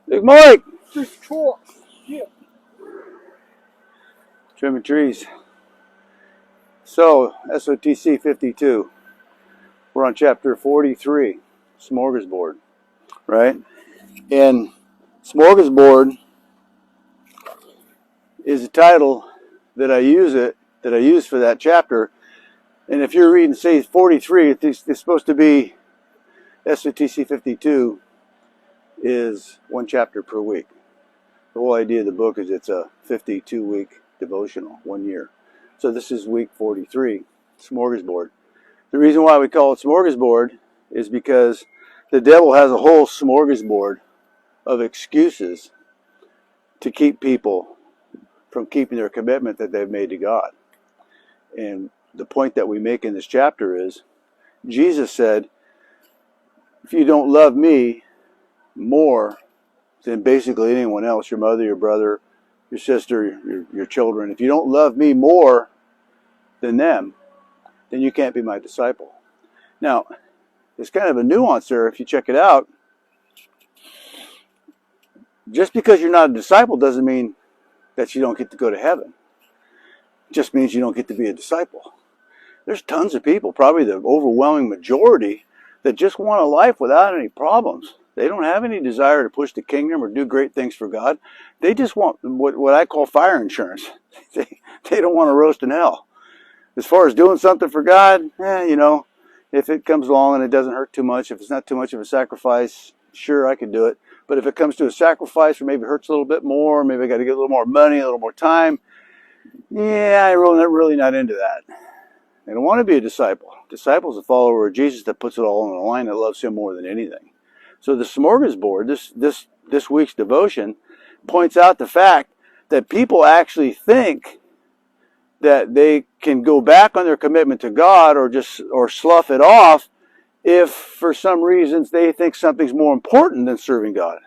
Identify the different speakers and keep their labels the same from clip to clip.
Speaker 1: Big Mike!
Speaker 2: Yeah.
Speaker 1: Trimming trees. So, SOTC 52. We're on chapter 43, Smorgasbord, right? And Smorgasbord is a title that I use for that chapter. And if you're reading, say, 43, it's supposed to be SOTC 52 is one chapter per week. The whole idea of the book is it's a 52-week devotional, 1 year. So this is week 43, Smorgasbord. The reason why we call it Smorgasbord is because the devil has a whole smorgasbord of excuses to keep people from keeping their commitment that they've made to God. And the point that we make in this chapter is, Jesus said, if you don't love me more than basically anyone else, your mother, your brother, your sister, your children, if you don't love me more than them, then you can't be my disciple. Now, there's kind of a nuance there if you check it out. Just because you're not a disciple doesn't mean that you don't get to go to heaven. It just means you don't get to be a disciple. There's tons of people, probably the overwhelming majority, that just want a life without any problems. They don't have any desire to push the kingdom or do great things for God. They just want what I call fire insurance. They don't want to roast in hell. As far as doing something for God, if it comes along and it doesn't hurt too much, if it's not too much of a sacrifice, sure, I can do it. But if it comes to a sacrifice or maybe it hurts a little bit more, maybe I got to get a little more money, a little more time, yeah, I'm really not into that. They don't want to be a disciple. Disciple's a follower of Jesus that puts it all on the line, that loves him more than anything. So the Smorgasbord, this week's devotion, points out the fact that people actually think that they can go back on their commitment to God or slough it off if for some reasons they think something's more important than serving God.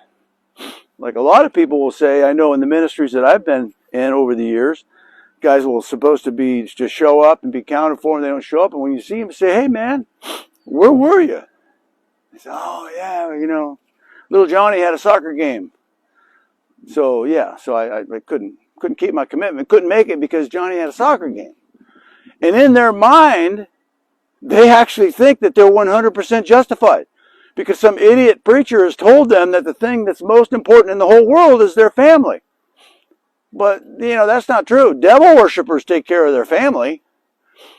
Speaker 1: Like a lot of people will say, I know in the ministries that I've been in over the years, guys will supposed to be just show up and be counted for, and they don't show up. And when you see them, say, "Hey, man, where were you?" They say, "Oh, yeah, little Johnny had a soccer game." So yeah, so I couldn't keep my commitment, couldn't make it because Johnny had a soccer game. And in their mind, they actually think that they're 100% justified because some idiot preacher has told them that the thing that's most important in the whole world is their family. But, that's not true. Devil worshippers take care of their family.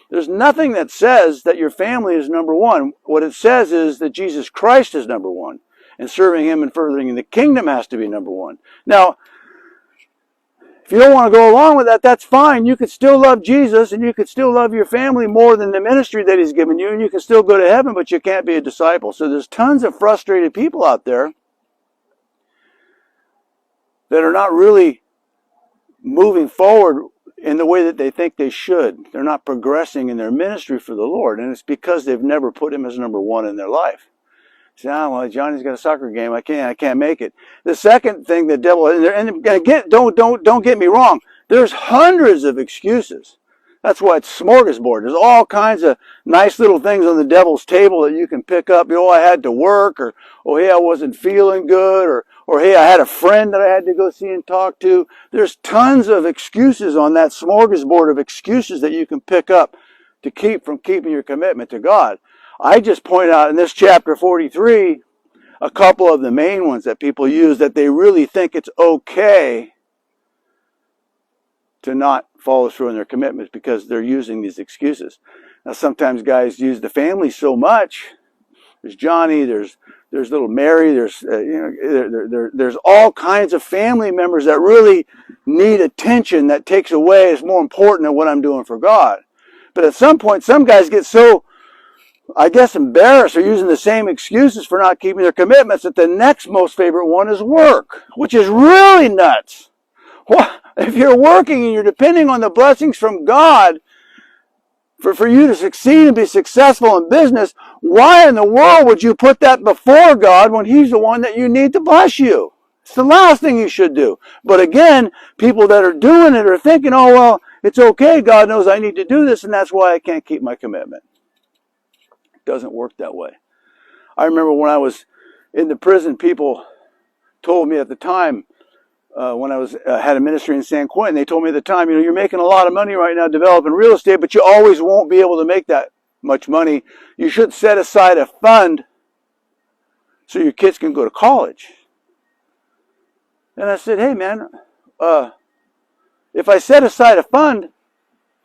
Speaker 1: There's nothing that says that your family is number one. What it says is that Jesus Christ is number one. And serving him and furthering the kingdom has to be number one. Now, if you don't want to go along with that, that's fine. You could still love Jesus and you could still love your family more than the ministry that he's given you. And you can still go to heaven, but you can't be a disciple. So there's tons of frustrated people out there that are not really moving forward in the way that they think they should. They're not progressing in their ministry for the Lord. And it's because they've never put him as number one in their life. Say, well, Johnny's got a soccer game. I can't make it. The second thing the devil, and again, don't get me wrong. There's hundreds of excuses. That's why it's Smorgasbord. There's all kinds of nice little things on the devil's table that you can pick up. I had to work, or hey, I wasn't feeling good, or hey, I had a friend that I had to go see and talk to. There's tons of excuses on that smorgasbord of excuses that you can pick up to keep from keeping your commitment to God. I just point out in this chapter 43 a couple of the main ones that people use that they really think it's okay to not follow through on their commitments because they're using these excuses. Now, sometimes guys use the family so much. There's Johnny, there's little Mary, there's all kinds of family members that really need attention that takes away is more important than what I'm doing for God. But at some point, some guys get so I guess, embarrassed or using the same excuses for not keeping their commitments that the next most favorite one is work, which is really nuts. What? If you're working and you're depending on the blessings from God for you to succeed and be successful in business, why in the world would you put that before God when He's the one that you need to bless you? It's the last thing you should do. But again, people that are doing it are thinking, oh, well, it's okay. God knows I need to do this, and that's why I can't keep my commitment. It doesn't work that way. I remember when I was in the prison, people told me at the time, when I was had a ministry in San Quentin, they told me at the time, you're making a lot of money right now developing real estate, but you always won't be able to make that much money. You should set aside a fund so your kids can go to college. And I said, hey man, if I set aside a fund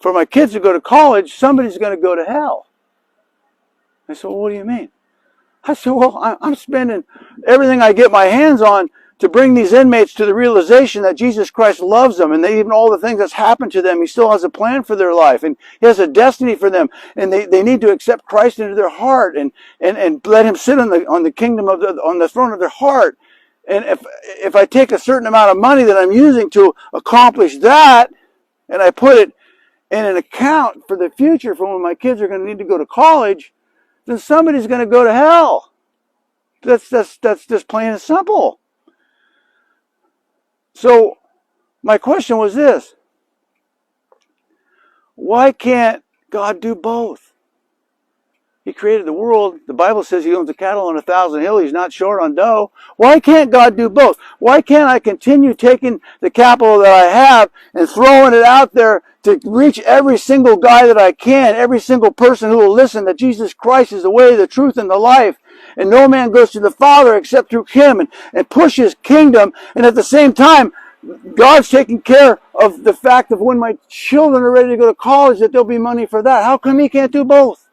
Speaker 1: for my kids to go to college, somebody's going to go to hell. I said, well, what do you mean? I said, well, I'm spending everything I get my hands on to bring these inmates to the realization that Jesus Christ loves them, and even all the things that's happened to them, He still has a plan for their life, and He has a destiny for them, and they need to accept Christ into their heart and let Him sit on the kingdom on the throne of their heart. And if I take a certain amount of money that I'm using to accomplish that, and I put it in an account for the future for when my kids are going to need to go to college, then somebody's going to go to hell. That's just plain and simple. So my question was this: why can't God do both? He created the world. The Bible says He owns the cattle on 1,000 hills. He's not short on dough. Why can't God do both? Why can't I continue taking the capital that I have and throwing it out there to reach every single guy that I can, every single person who will listen that Jesus Christ is the way, the truth, and the life, and no man goes to the Father except through Him, and push His kingdom, and at the same time, God's taking care of the fact of when my children are ready to go to college that there'll be money for that. How come He can't do both?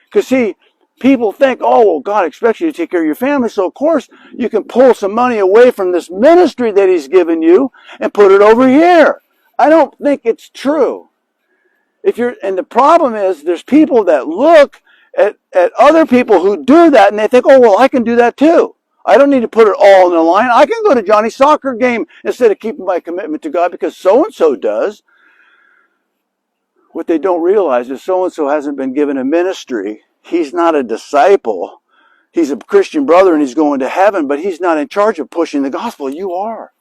Speaker 1: Because see, people think, oh, well, God expects you to take care of your family, so of course you can pull some money away from this ministry that He's given you and put it over here. I don't think it's true. And the problem is, there's people that look at other people who do that and they think, oh, well, I can do that too. I don't need to put it all on the line. I can go to Johnny's soccer game instead of keeping my commitment to God because so-and-so does. What they don't realize is so-and-so hasn't been given a ministry. He's not a disciple. He's a Christian brother and he's going to heaven, but he's not in charge of pushing the gospel. You are.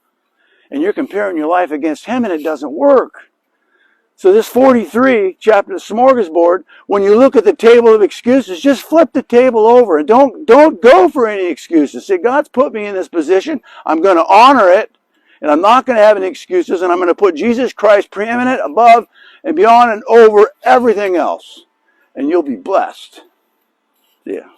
Speaker 1: And you're comparing your life against him and it doesn't work. So this 43 chapter of Smorgasbord, when you look at the table of excuses, just flip the table over and don't go for any excuses. Say, God's put me in this position. I'm going to honor it. And I'm not going to have any excuses, and I'm going to put Jesus Christ preeminent above and beyond and over everything else. And you'll be blessed. Yeah.